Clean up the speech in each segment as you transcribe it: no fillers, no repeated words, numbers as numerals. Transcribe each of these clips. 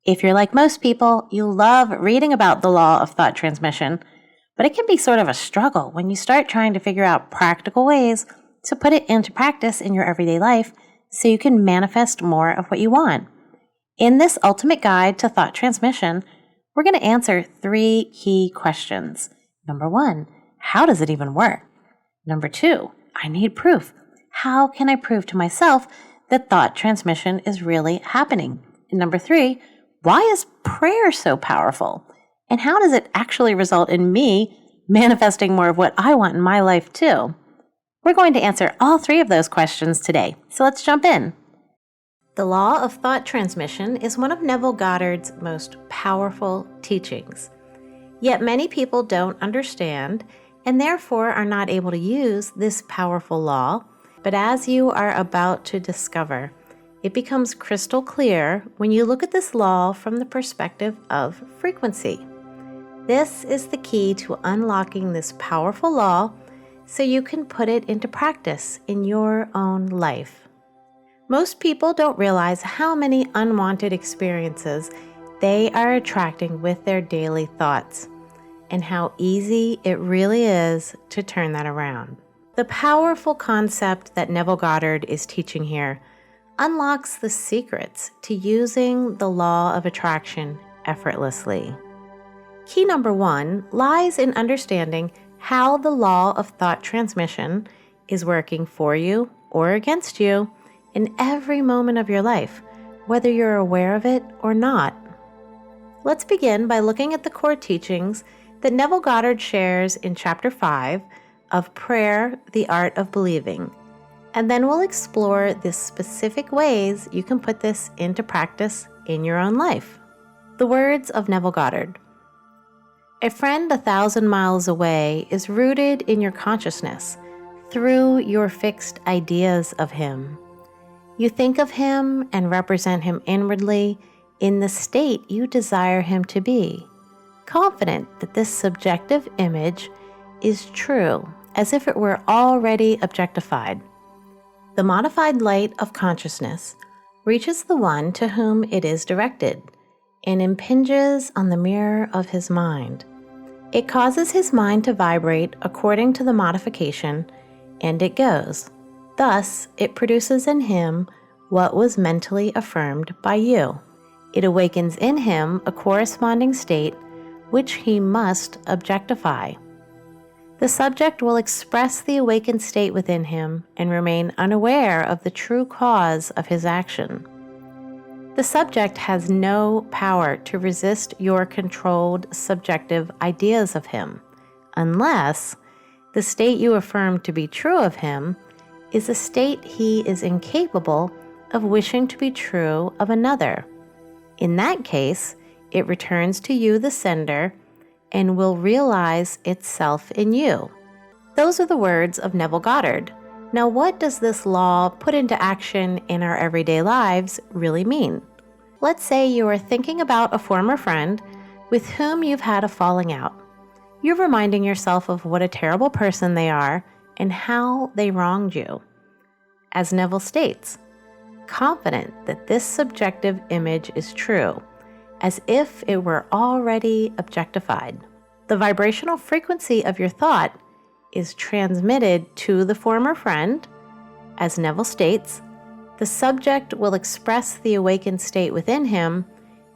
If you're like most people, you'll love reading about the law of thought transmission, but it can be sort of a struggle when you start trying to figure out practical ways to put it into practice in your everyday life so you can manifest more of what you want. In this ultimate guide to thought transmission, we're going to answer 3 key questions. Number 1, how does it even work? Number 2, I need proof. How can I prove to myself that thought transmission is really happening? And number 3, why is prayer so powerful? And how does it actually result in me manifesting more of what I want in my life too? We're going to answer all 3 of those questions today, so let's jump in. The law of thought transmission is one of Neville Goddard's most powerful teachings. Yet many people don't understand and therefore are not able to use this powerful law, but as you are about to discover, it becomes crystal clear when you look at this law from the perspective of frequency. This is the key to unlocking this powerful law so you can put it into practice in your own life. Most people don't realize how many unwanted experiences they are attracting with their daily thoughts, and how easy it really is to turn that around. The powerful concept that Neville Goddard is teaching here unlocks the secrets to using the law of attraction effortlessly. Key number 1 lies in understanding how the law of thought transmission is working for you or against you in every moment of your life, whether you're aware of it or not. Let's begin by looking at the core teachings that Neville Goddard shares in Chapter 5 of Prayer, the Art of Believing, and then we'll explore the specific ways you can put this into practice in your own life. The words of Neville Goddard. A friend 1,000 miles away is rooted in your consciousness through your fixed ideas of him. You think of him and represent him inwardly in the state you desire him to be, confident that this subjective image is true, as if it were already objectified. The modified light of consciousness reaches the one to whom it is directed and impinges on the mirror of his mind. It causes his mind to vibrate according to the modification, and it goes. Thus, it produces in him what was mentally affirmed by you. It awakens in him a corresponding state which he must objectify. The subject will express the awakened state within him and remain unaware of the true cause of his action. The subject has no power to resist your controlled subjective ideas of him, unless the state you affirm to be true of him is a state he is incapable of wishing to be true of another. In that case, it returns to you, the sender, and will realize itself in you. Those are the words of Neville Goddard. Now, what does this law put into action in our everyday lives really mean? Let's say you are thinking about a former friend with whom you've had a falling out. You're reminding yourself of what a terrible person they are and how they wronged you. As Neville states, confident that this subjective image is true, as if it were already objectified. The vibrational frequency of your thought is transmitted to the former friend. As Neville states, the subject will express the awakened state within him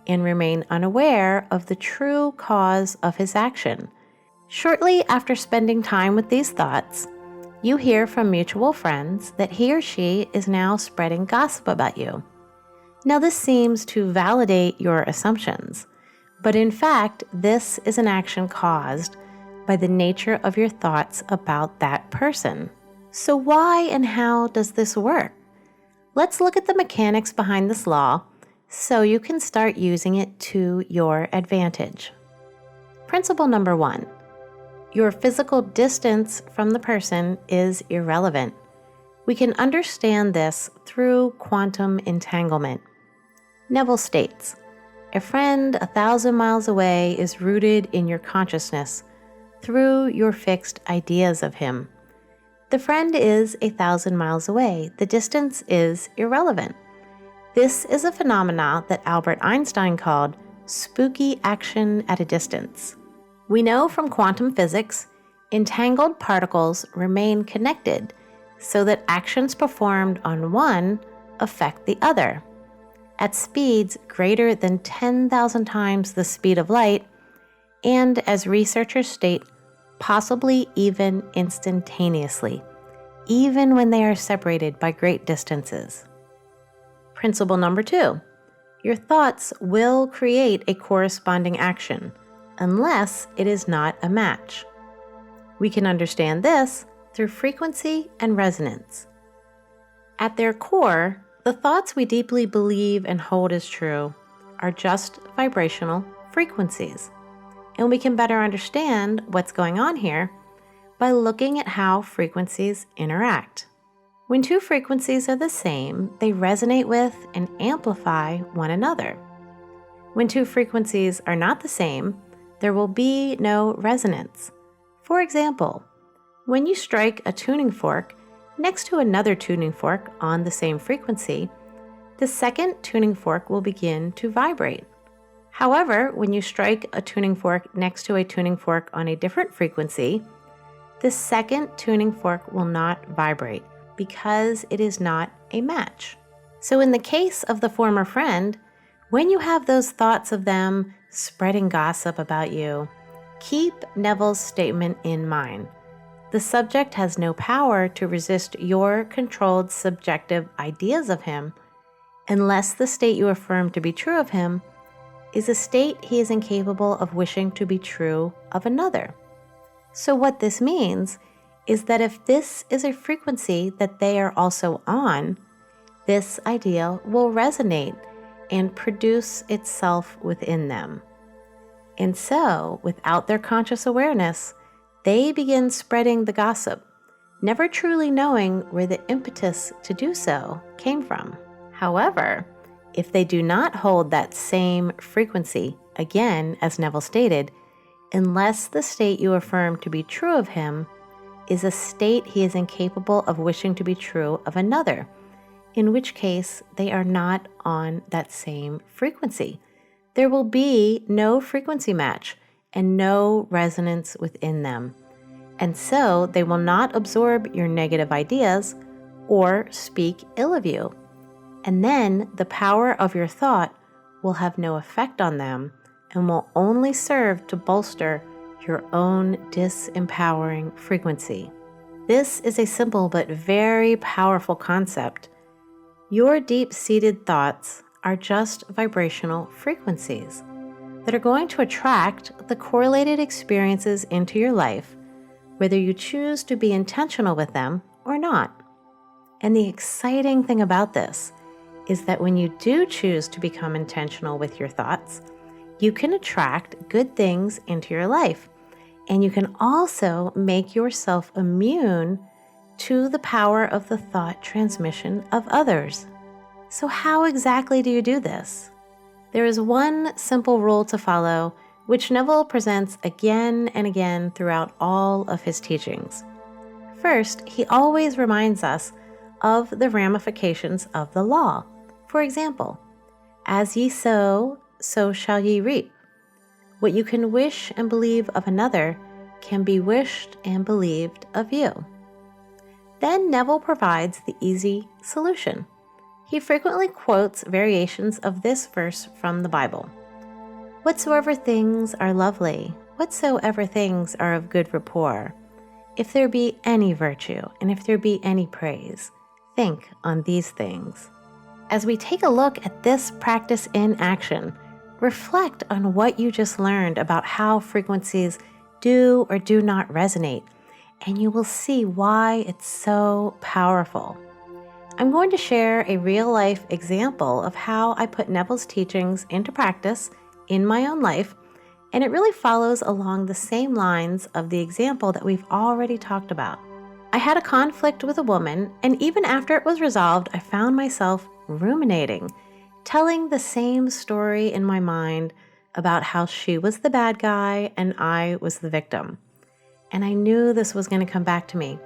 and remain unaware of the true cause of his action. Shortly after spending time with these thoughts, you hear from mutual friends that he or she is now spreading gossip about you. Now, this seems to validate your assumptions, but in fact, this is an action caused by the nature of your thoughts about that person. So why and how does this work? Let's look at the mechanics behind this law so you can start using it to your advantage. Principle number 1. Your physical distance from the person is irrelevant. We can understand this through quantum entanglement. Neville states, a friend 1,000 miles away is rooted in your consciousness through your fixed ideas of him. The friend is 1,000 miles away. The distance is irrelevant. This is a phenomenon that Albert Einstein called spooky action at a distance. We know from quantum physics, entangled particles remain connected so that actions performed on one affect the other. At speeds greater than 10,000 times the speed of light, and as researchers state, possibly even instantaneously, even when they are separated by great distances. Principle number 2, your thoughts will create a corresponding action unless it is not a match. We can understand this through frequency and resonance. At their core, the thoughts we deeply believe and hold as true are just vibrational frequencies. And we can better understand what's going on here by looking at how frequencies interact. When two frequencies are the same, they resonate with and amplify one another. When two frequencies are not the same, there will be no resonance. For example, when you strike a tuning fork next to another tuning fork on the same frequency, the second tuning fork will begin to vibrate. However, when you strike a tuning fork next to a tuning fork on a different frequency, the second tuning fork will not vibrate because it is not a match. So in the case of the former friend, when you have those thoughts of them spreading gossip about you, keep Neville's statement in mind. The subject has no power to resist your controlled subjective ideas of him unless the state you affirm to be true of him is a state he is incapable of wishing to be true of another. So what this means is that if this is a frequency that they are also on, this idea will resonate and produce itself within them. And so, without their conscious awareness, they begin spreading the gossip, never truly knowing where the impetus to do so came from. However, if they do not hold that same frequency, again, as Neville stated, unless the state you affirm to be true of him is a state he is incapable of wishing to be true of another, in which case they are not on that same frequency. There will be no frequency match and no resonance within them. And so they will not absorb your negative ideas or speak ill of you. And then the power of your thought will have no effect on them and will only serve to bolster your own disempowering frequency. This is a simple but very powerful concept. Your deep-seated thoughts are just vibrational frequencies that are going to attract the correlated experiences into your life, whether you choose to be intentional with them or not. And the exciting thing about this is that when you do choose to become intentional with your thoughts, you can attract good things into your life. And you can also make yourself immune to the power of the thought transmission of others. So how exactly do you do this? There is one simple rule to follow, which Neville presents again and again throughout all of his teachings. First, he always reminds us of the ramifications of the law. For example, as ye sow, so shall ye reap. What you can wish and believe of another can be wished and believed of you. Then Neville provides the easy solution. He frequently quotes variations of this verse from the Bible. Whatsoever things are lovely, whatsoever things are of good rapport, if there be any virtue, and if there be any praise, think on these things. As we take a look at this practice in action, reflect on what you just learned about how frequencies do or do not resonate, and you will see why it's so powerful. I'm going to share a real-life example of how I put Neville's teachings into practice in my own life, and it really follows along the same lines of the example that we've already talked about. I had a conflict with a woman, and even after it was resolved, I found myself ruminating, telling the same story in my mind about how she was the bad guy and I was the victim. And I knew this was going to come back to me.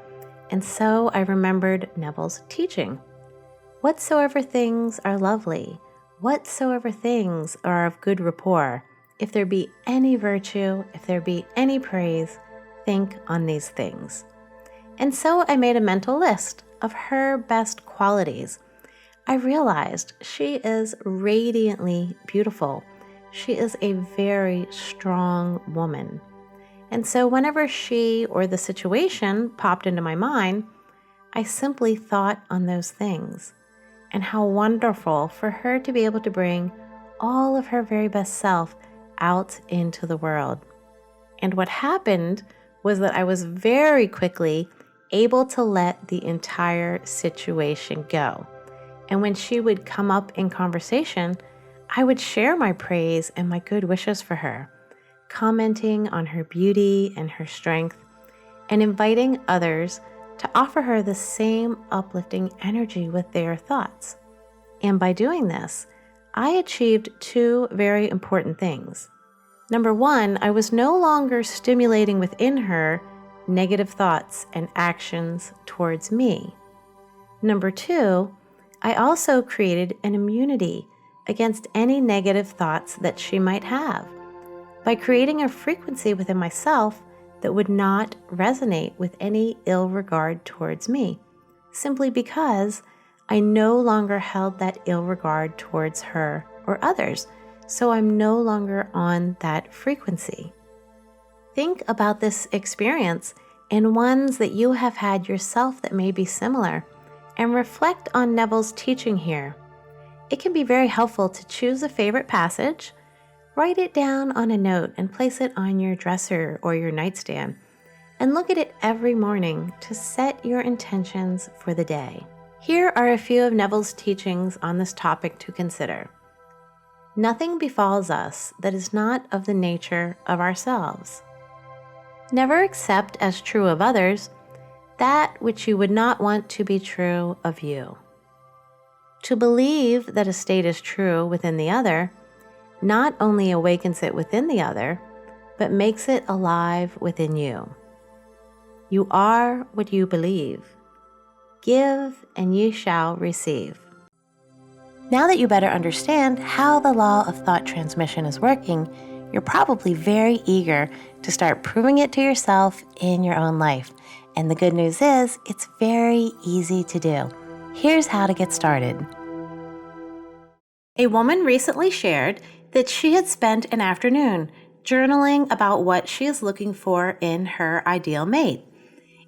And so I remembered Neville's teaching. Whatsoever things are lovely, whatsoever things are of good rapport, if there be any virtue, if there be any praise, think on these things. And so I made a mental list of her best qualities. I realized she is radiantly beautiful. She is a very strong woman. And so whenever she or the situation popped into my mind, I simply thought on those things. And how wonderful for her to be able to bring all of her very best self out into the world. And what happened was that I was very quickly able to let the entire situation go. And when she would come up in conversation, I would share my praise and my good wishes for her, commenting on her beauty and her strength, and inviting others to offer her the same uplifting energy with their thoughts. And by doing this, I achieved two very important things. Number one, I was no longer stimulating within her negative thoughts and actions towards me. Number two, I also created an immunity against any negative thoughts that she might have by creating a frequency within myself that would not resonate with any ill regard towards me, simply because I no longer held that ill regard towards her or others, so I'm no longer on that frequency. Think about this experience and ones that you have had yourself that may be similar, and reflect on Neville's teaching here. It can be very helpful to choose a favorite passage, write it down on a note and place it on your dresser or your nightstand, and look at it every morning to set your intentions for the day. Here are a few of Neville's teachings on this topic to consider. Nothing befalls us that is not of the nature of ourselves. Never accept as true of others that which you would not want to be true of you. To believe that a state is true within the other not only awakens it within the other, but makes it alive within you. You are what you believe. Give, and ye shall receive. Now that you better understand how the law of thought transmission is working, you're probably very eager to start proving it to yourself in your own life. And the good news is, it's very easy to do. Here's how to get started. A woman recently shared that she had spent an afternoon journaling about what she is looking for in her ideal mate.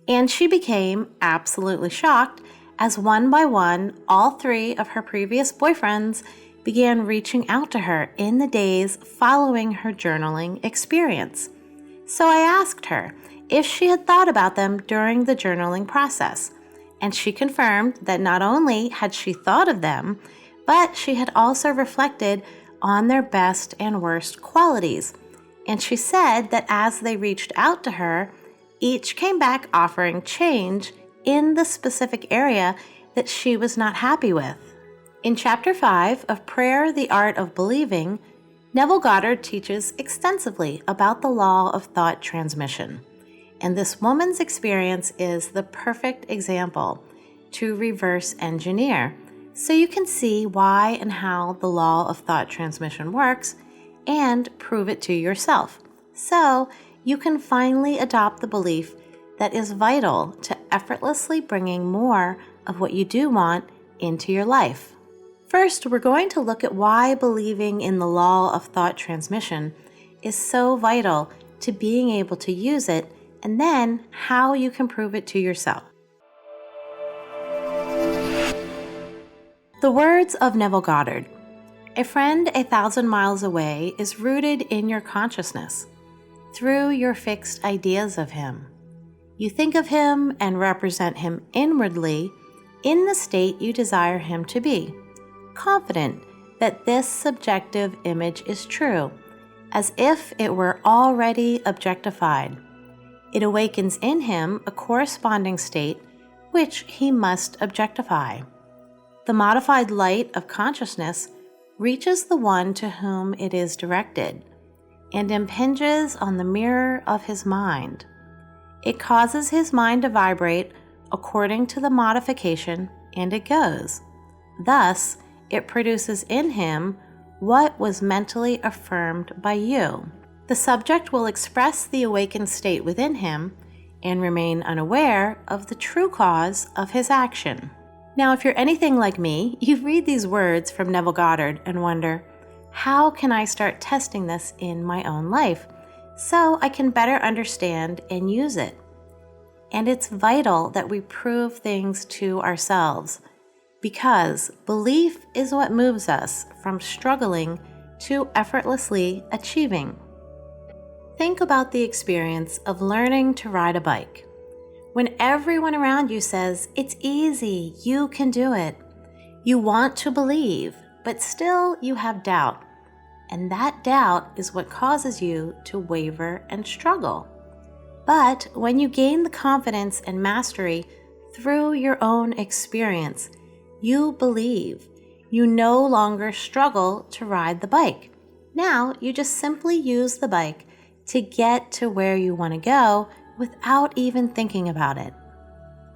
And she became absolutely shocked as one by one, all three of her previous boyfriends began reaching out to her in the days following her journaling experience. So I asked her if she had thought about them during the journaling process, and she confirmed that not only had she thought of them, but she had also reflected on their best and worst qualities. And she said that as they reached out to her, each came back offering change in the specific area that she was not happy with. In Chapter 5 of Prayer, the Art of Believing, Neville Goddard teaches extensively about the law of thought transmission. And this woman's experience is the perfect example to reverse engineer, so you can see why and how the law of thought transmission works and prove it to yourself. So you can finally adopt the belief that is vital to effortlessly bringing more of what you do want into your life. First, we're going to look at why believing in the law of thought transmission is so vital to being able to use it, and then how you can prove it to yourself. The words of Neville Goddard: "A friend 1,000 miles away is rooted in your consciousness, through your fixed ideas of him. You think of him and represent him inwardly in the state you desire him to be, confident that this subjective image is true, as if it were already objectified. It awakens in him a corresponding state which he must objectify. The modified light of consciousness reaches the one to whom it is directed, and impinges on the mirror of his mind. It causes his mind to vibrate according to the modification, and it goes. Thus, it produces in him what was mentally affirmed by you. The subject will express the awakened state within him and remain unaware of the true cause of his action. Now, if you're anything like me, you read these words from Neville Goddard and wonder, how can I start testing this in my own life so I can better understand and use it? And it's vital that we prove things to ourselves, because belief is what moves us from struggling to effortlessly achieving. Think about the experience of learning to ride a bike. When everyone around you says, it's easy, you can do it, you want to believe, but still you have doubt. And that doubt is what causes you to waver and struggle. But when you gain the confidence and mastery through your own experience, you believe. You no longer struggle to ride the bike. Now you just simply use the bike to get to where you want to go without even thinking about it.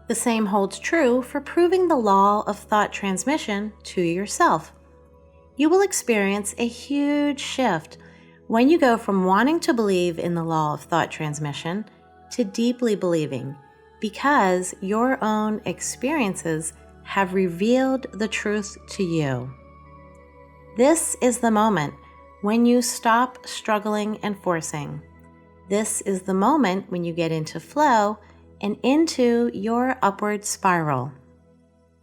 The same holds true for proving the law of thought transmission to yourself. You will experience a huge shift when you go from wanting to believe in the law of thought transmission to deeply believing, because your own experiences have revealed the truth to you. This is the moment when you stop struggling and forcing. This is the moment when you get into flow and into your upward spiral.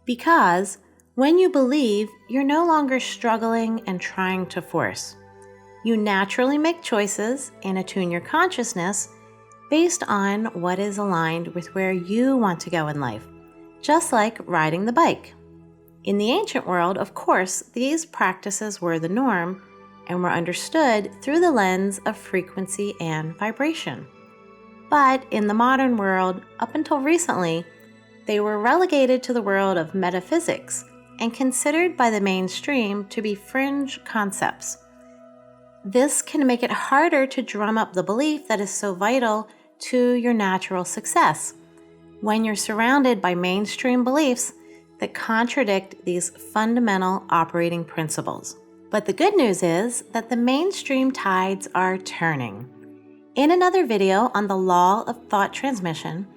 Because when you believe, you're no longer struggling and trying to force. You naturally make choices and attune your consciousness based on what is aligned with where you want to go in life, just like riding the bike. In the ancient world, of course, these practices were the norm and were understood through the lens of frequency and vibration. But in the modern world, up until recently, they were relegated to the world of metaphysics and considered by the mainstream to be fringe concepts. This can make it harder to drum up the belief that is so vital to your natural success when you're surrounded by mainstream beliefs that contradict these fundamental operating principles. But the good news is that the mainstream tides are turning. In another video on the law of thought transmission,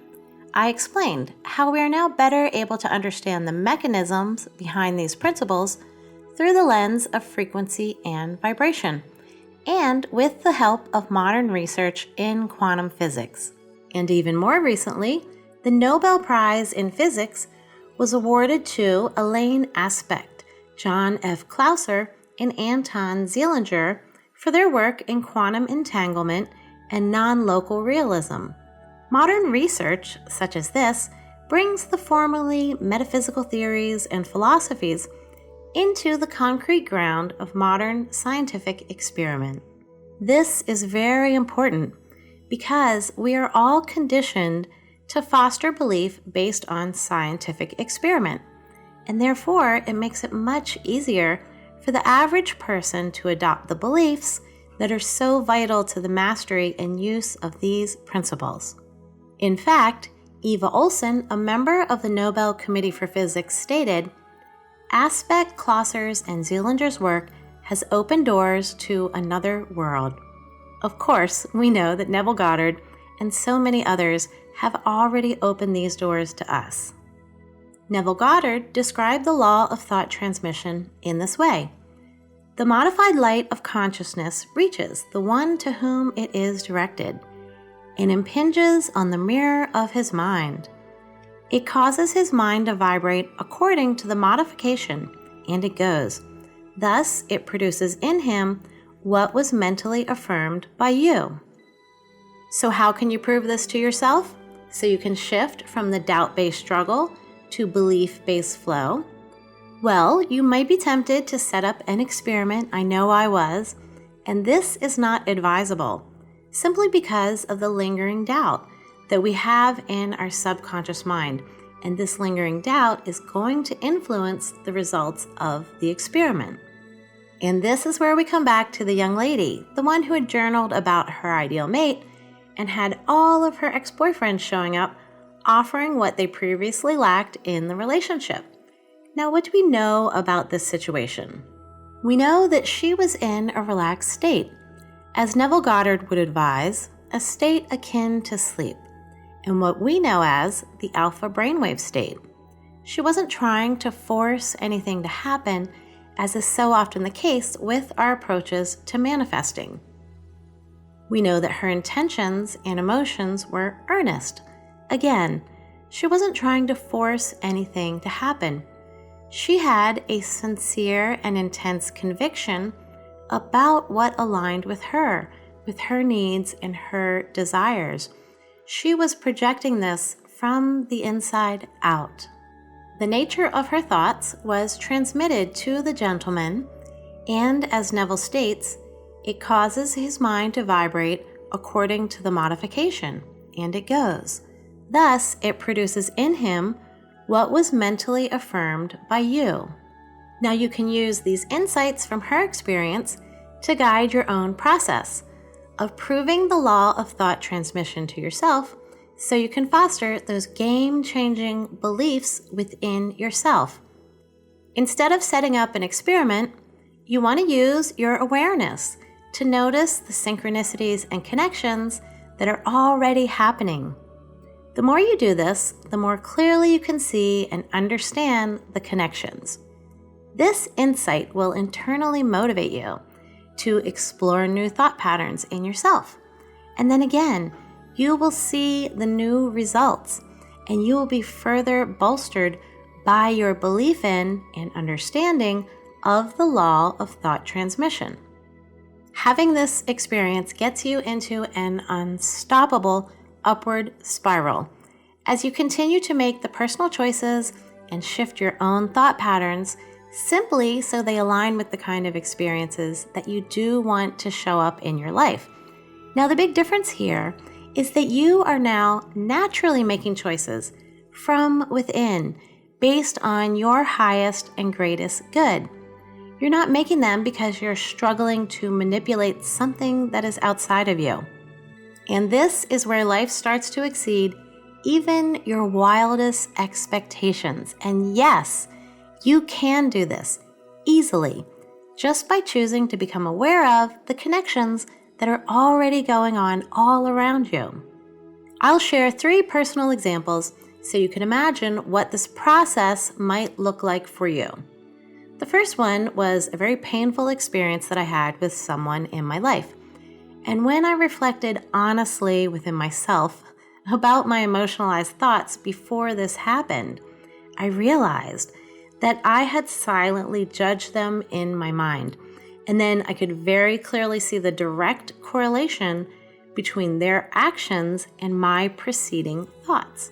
I explained how we are now better able to understand the mechanisms behind these principles through the lens of frequency and vibration, and with the help of modern research in quantum physics. And even more recently, the Nobel Prize in Physics was awarded to Elaine Aspect, John F. Clauser, and Anton Zeilinger for their work in quantum entanglement and non-local realism. Modern research, such as this, brings the formerly metaphysical theories and philosophies into the concrete ground of modern scientific experiment. This is very important because we are all conditioned to foster belief based on scientific experiment, and therefore it makes it much easier for the average person to adopt the beliefs that are so vital to the mastery and use of these principles. In fact, Eva Olsen, a member of the Nobel Committee for Physics, stated, "Aspect, Clauser's, and Zeilinger's work has opened doors to another world." Of course, we know that Neville Goddard and so many others have already opened these doors to us. Neville Goddard described the law of thought transmission in this way. The modified light of consciousness reaches the one to whom it is directed and impinges on the mirror of his mind. It causes his mind to vibrate according to the modification, and it goes. Thus, it produces in him what was mentally affirmed by you. So how can you prove this to yourself? So you can shift from the doubt-based struggle to belief-based flow? Well, you might be tempted to set up an experiment. I know I was, and this is not advisable, simply because of the lingering doubt that we have in our subconscious mind, and this lingering doubt is going to influence the results of the experiment. And this is where we come back to the young lady, the one who had journaled about her ideal mate and had all of her ex-boyfriends showing up, offering what they previously lacked in the relationship. Now, what do we know about this situation? We know that she was in a relaxed state, as Neville Goddard would advise, a state akin to sleep, and what we know as the alpha brainwave state. She wasn't trying to force anything to happen, as is so often the case with our approaches to manifesting. We know that her intentions and emotions were earnest. Again, she wasn't trying to force anything to happen. She had a sincere and intense conviction about what aligned with her needs and her desires. She was projecting this from the inside out. The nature of her thoughts was transmitted to the gentleman, and as Neville states, it causes his mind to vibrate according to the modification, and it goes. Thus, it produces in him what was mentally affirmed by you. Now you can use these insights from her experience to guide your own process of proving the law of thought transmission to yourself so you can foster those game-changing beliefs within yourself. Instead of setting up an experiment, you want to use your awareness to notice the synchronicities and connections that are already happening. The more you do this, the more clearly you can see and understand the connections. This insight will internally motivate you to explore new thought patterns in yourself. And then again, you will see the new results, and you will be further bolstered by your belief in and understanding of the law of thought transmission. Having this experience gets you into an unstoppable upward spiral as you continue to make the personal choices and shift your own thought patterns simply so they align with the kind of experiences that you do want to show up in your life. Now, the big difference here is that you are now naturally making choices from within based on your highest and greatest good. You're not making them because you're struggling to manipulate something that is outside of you. And this is where life starts to exceed even your wildest expectations. And yes, you can do this easily just by choosing to become aware of the connections that are already going on all around you. I'll share 3 personal examples so you can imagine what this process might look like for you. The first one was a very painful experience that I had with someone in my life. And when I reflected honestly within myself about my emotionalized thoughts before this happened, I realized that I had silently judged them in my mind. And then I could very clearly see the direct correlation between their actions and my preceding thoughts.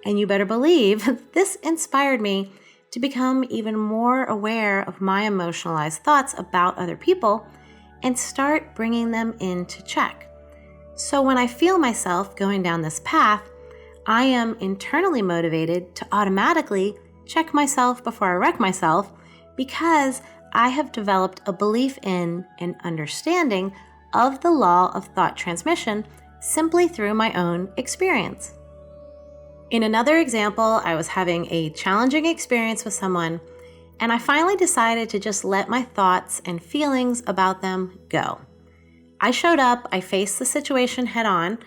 And you better believe this inspired me to become even more aware of my emotionalized thoughts about other people and start bringing them into check. So when I feel myself going down this path, I am internally motivated to automatically check myself before I wreck myself because I have developed a belief in and understanding of the law of thought transmission simply through my own experience. In another example, I was having a challenging experience with someone, and I finally decided to just let my thoughts and feelings about them go. I showed up, I faced the situation head on,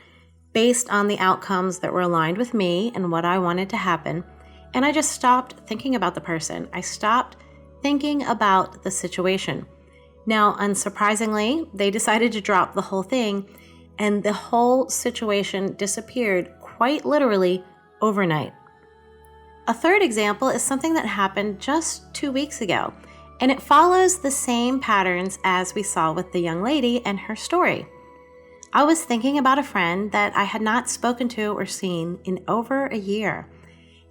based on the outcomes that were aligned with me and what I wanted to happen, and I just stopped thinking about the person. I stopped thinking about the situation. Now, unsurprisingly, they decided to drop the whole thing, and the whole situation disappeared quite literally overnight. A third example is something that happened just 2 weeks ago, and it follows the same patterns as we saw with the young lady and her story. I was thinking about a friend that I had not spoken to or seen in over a year,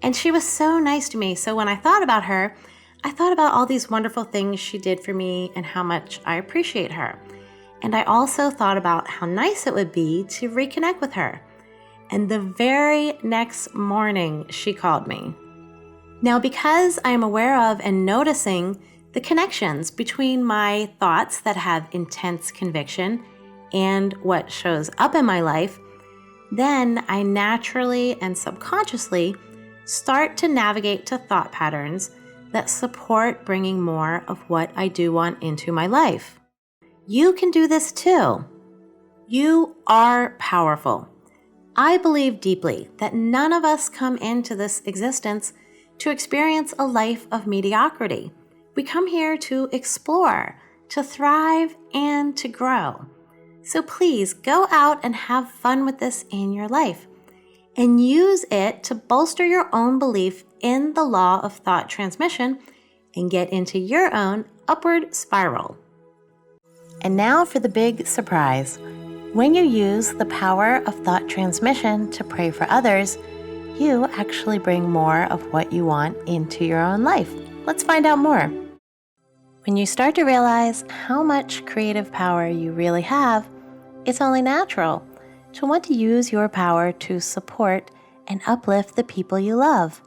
and she was so nice to me. So when I thought about her, I thought about all these wonderful things she did for me and how much I appreciate her. And I also thought about how nice it would be to reconnect with her. And the very next morning, she called me. Now, because I am aware of and noticing the connections between my thoughts that have intense conviction and what shows up in my life, then I naturally and subconsciously start to navigate to thought patterns that support bringing more of what I do want into my life. You can do this too. You are powerful. I believe deeply that none of us come into this existence to experience a life of mediocrity. We come here to explore, to thrive, and to grow. So please go out and have fun with this in your life and use it to bolster your own belief in the law of thought transmission and get into your own upward spiral. And now for the big surprise. When you use the power of thought transmission to pray for others, you actually bring more of what you want into your own life. Let's find out more. When you start to realize how much creative power you really have, it's only natural to want to use your power to support and uplift the people you love.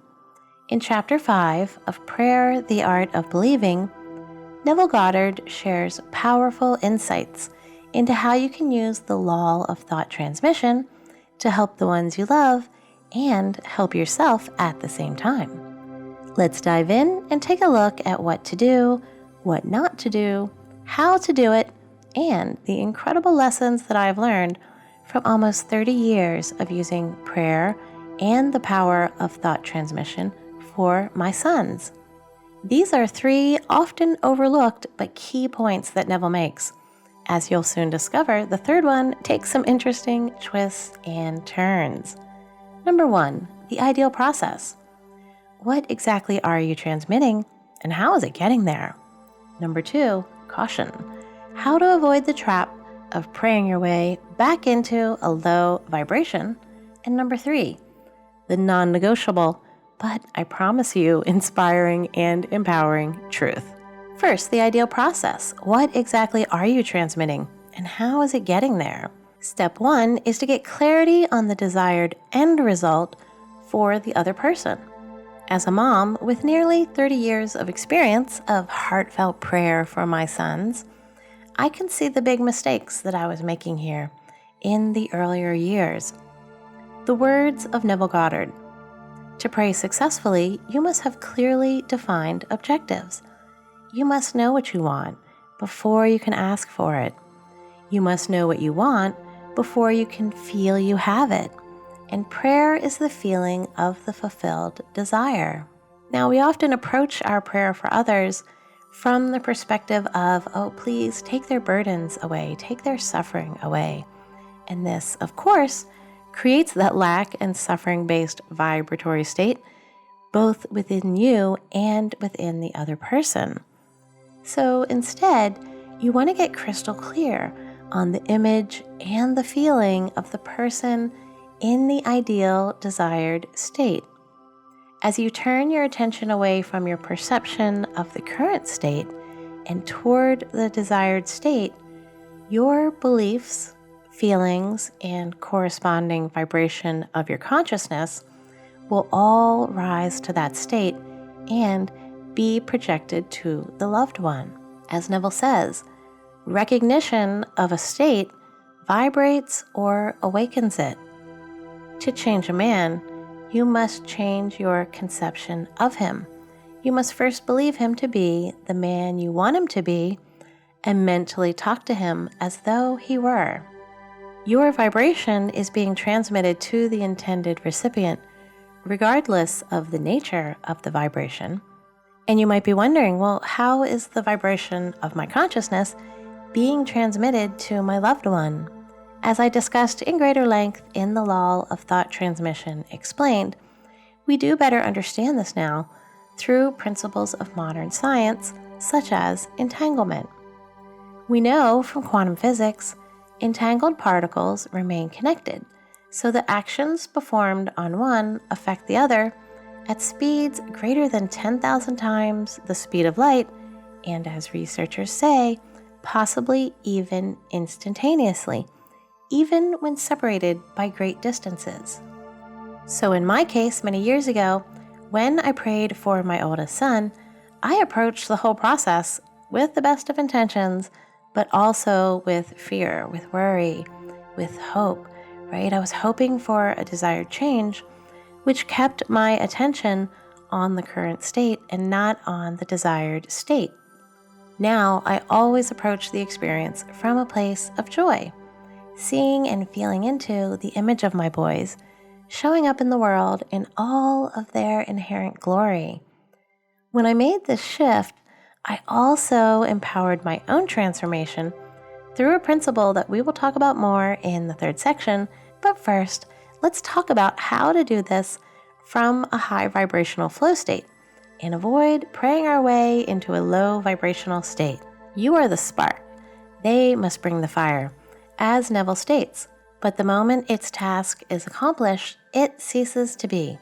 In Chapter 5 of Prayer, the Art of Believing, Neville Goddard shares powerful insights into how you can use the law of thought transmission to help the ones you love and help yourself at the same time. Let's dive in and take a look at what to do, what not to do, how to do it, and the incredible lessons that I've learned from almost 30 years of using prayer and the power of thought transmission for my sons. These are 3 often overlooked but key points that Neville makes. As you'll soon discover, the third one takes some interesting twists and turns. Number 1, the ideal process. What exactly are you transmitting, and how is it getting there? Number 2, caution. How to avoid the trap of praying your way back into a low vibration. And number 3, the non-negotiable, but I promise you, inspiring and empowering truth. First, the ideal process. What exactly are you transmitting, and how is it getting there? Step 1 is to get clarity on the desired end result for the other person. As a mom with nearly 30 years of experience of heartfelt prayer for my sons, I can see the big mistakes that I was making here in the earlier years. The words of Neville Goddard: to pray successfully, you must have clearly defined objectives. You must know what you want before you can ask for it. You must know what you want before you can feel you have it. And prayer is the feeling of the fulfilled desire. Now, we often approach our prayer for others from the perspective of, oh, please take their burdens away, take their suffering away. And this, of course, creates that lack and suffering-based vibratory state, both within you and within the other person. So instead, you want to get crystal clear on the image and the feeling of the person in the ideal desired state. As you turn your attention away from your perception of the current state and toward the desired state, your beliefs, feelings, and corresponding vibration of your consciousness will all rise to that state and be projected to the loved one. As Neville says, recognition of a state vibrates or awakens it. To change a man, you must change your conception of him. You must first believe him to be the man you want him to be and mentally talk to him as though he were. Your vibration is being transmitted to the intended recipient, regardless of the nature of the vibration. And you might be wondering, well, how is the vibration of my consciousness being transmitted to my loved one? As I discussed in greater length in the Law of Thought Transmission Explained, we do better understand this now through principles of modern science, such as entanglement. We know from quantum physics, entangled particles remain connected, so the actions performed on one affect the other at speeds greater than 10,000 times the speed of light, and as researchers say, possibly even instantaneously, even when separated by great distances. So in my case, many years ago, when I prayed for my oldest son, I approached the whole process with the best of intentions, but also with fear, with worry, with hope, right? I was hoping for a desired change, which kept my attention on the current state and not on the desired state. Now I always approach the experience from a place of joy, seeing and feeling into the image of my boys, showing up in the world in all of their inherent glory. When I made this shift, I also empowered my own transformation through a principle that we will talk about more in the third section. But first, let's talk about how to do this from a high vibrational flow state and avoid praying our way into a low vibrational state. You are the spark. They must bring the fire, as Neville states. But the moment its task is accomplished, it ceases to be,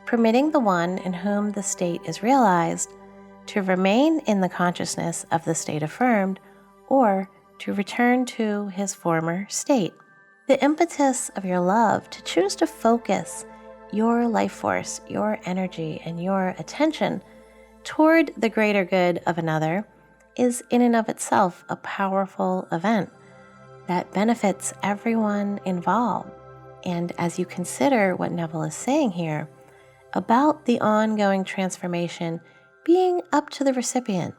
permitting the one in whom the state is realized to remain in the consciousness of the state affirmed or to return to his former state. The impetus of your love to choose to focus your life force, your energy, and your attention toward the greater good of another is in and of itself a powerful event that benefits everyone involved. And as you consider what Neville is saying here about the ongoing transformation being up to the recipient,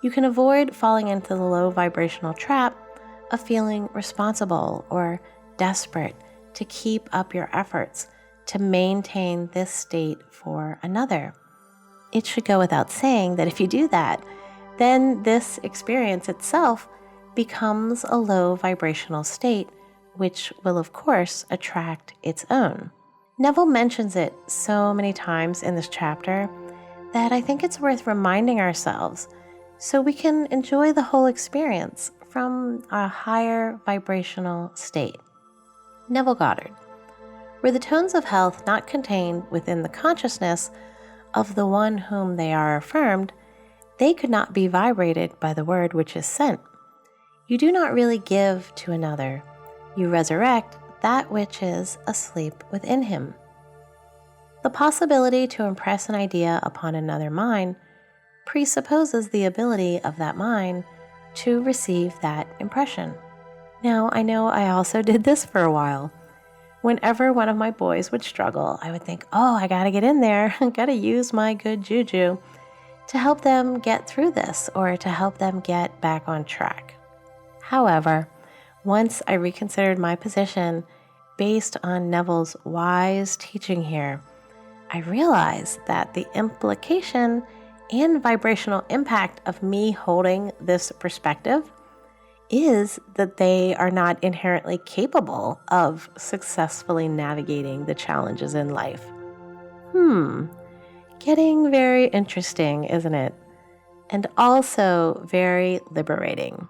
you can avoid falling into the low vibrational trap of feeling responsible or desperate to keep up your efforts to maintain this state for another. It should go without saying that if you do that, then this experience itself becomes a low vibrational state, which will of course attract its own. Neville mentions it so many times in this chapter that I think it's worth reminding ourselves so we can enjoy the whole experience from a higher vibrational state. Neville Goddard. Were the tones of health not contained within the consciousness of the one whom they are affirmed, they could not be vibrated by the word which is sent. You do not really give to another. You resurrect that which is asleep within him. The possibility to impress an idea upon another mind presupposes the ability of that mind to receive that impression. Now, I know I also did this for a while. Whenever one of my boys would struggle, I would think, I gotta get in there, gotta use my good juju to help them get through this or to help them get back on track. However, once I reconsidered my position based on Neville's wise teaching here, I realized that the implication and vibrational impact of me holding this perspective is that they are not inherently capable of successfully navigating the challenges in life. Getting very interesting, isn't it? And also very liberating.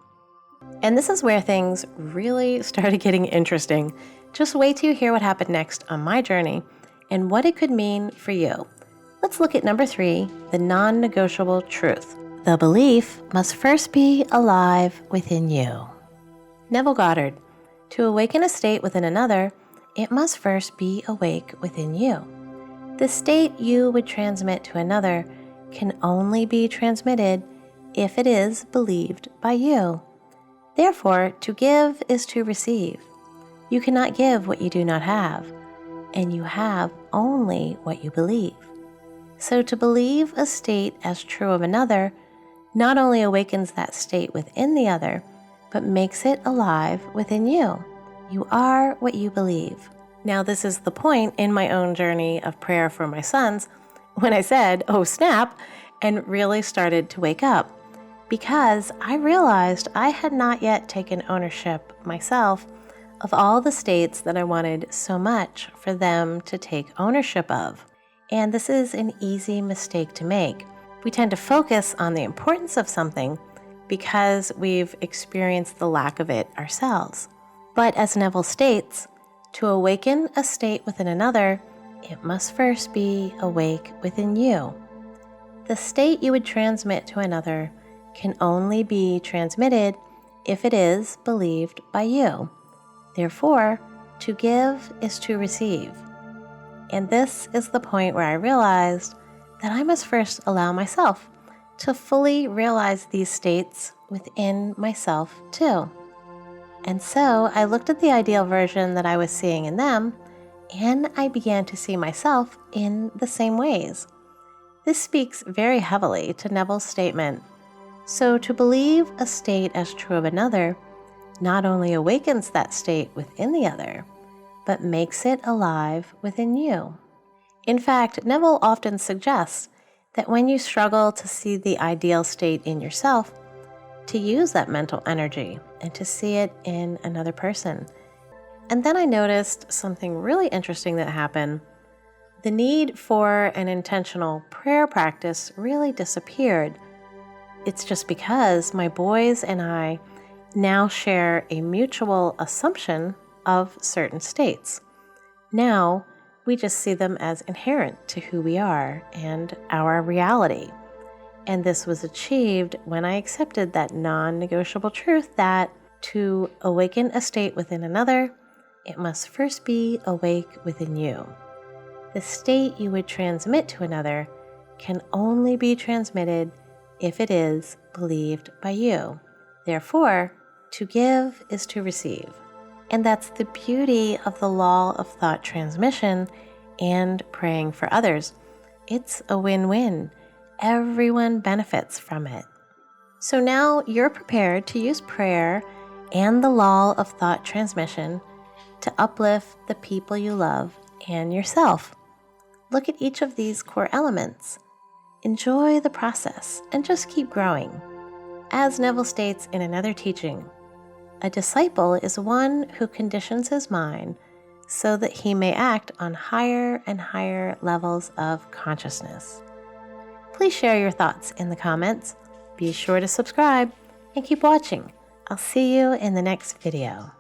And this is where things really started getting interesting. Just wait till you hear what happened next on my journey and what it could mean for you. Let's look at number 3, the non-negotiable truth. The belief must first be alive within you. Neville Goddard. To awaken a state within another, it must first be awake within you. The state you would transmit to another can only be transmitted if it is believed by you. Therefore, to give is to receive. You cannot give what you do not have, and you have only what you believe. So to believe a state as true of another not only awakens that state within the other, but makes it alive within you. You are what you believe. Now, this is the point in my own journey of prayer for my sons when I said, oh snap, and really started to wake up, because I realized I had not yet taken ownership myself of all the states that I wanted so much for them to take ownership of. And this is an easy mistake to make. We tend to focus on the importance of something because we've experienced the lack of it ourselves. But as Neville states, to awaken a state within another, it must first be awake within you. The state you would transmit to another can only be transmitted if it is believed by you. Therefore, to give is to receive. And this is the point where I realized that I must first allow myself to fully realize these states within myself too. And so I looked at the ideal version that I was seeing in them, and I began to see myself in the same ways. This speaks very heavily to Neville's statement, "So to believe a state as true of another not only awakens that state within the other, but makes it alive within you." In fact, Neville often suggests that when you struggle to see the ideal state in yourself, to use that mental energy and to see it in another person. And then I noticed something really interesting that happened. The need for an intentional prayer practice really disappeared. It's just because my boys and I now share a mutual assumption of certain states. Now, we just see them as inherent to who we are and our reality. And this was achieved when I accepted that non-negotiable truth that to awaken a state within another, it must first be awake within you. The state you would transmit to another can only be transmitted if it is believed by you. Therefore, to give is to receive. And that's the beauty of the law of thought transmission and praying for others. It's a win-win. Everyone benefits from it. So now you're prepared to use prayer and the law of thought transmission to uplift the people you love and yourself. Look at each of these core elements. Enjoy the process and just keep growing. As Neville states in another teaching, a disciple is one who conditions his mind so that he may act on higher and higher levels of consciousness. Please share your thoughts in the comments. Be sure to subscribe and keep watching. I'll see you in the next video.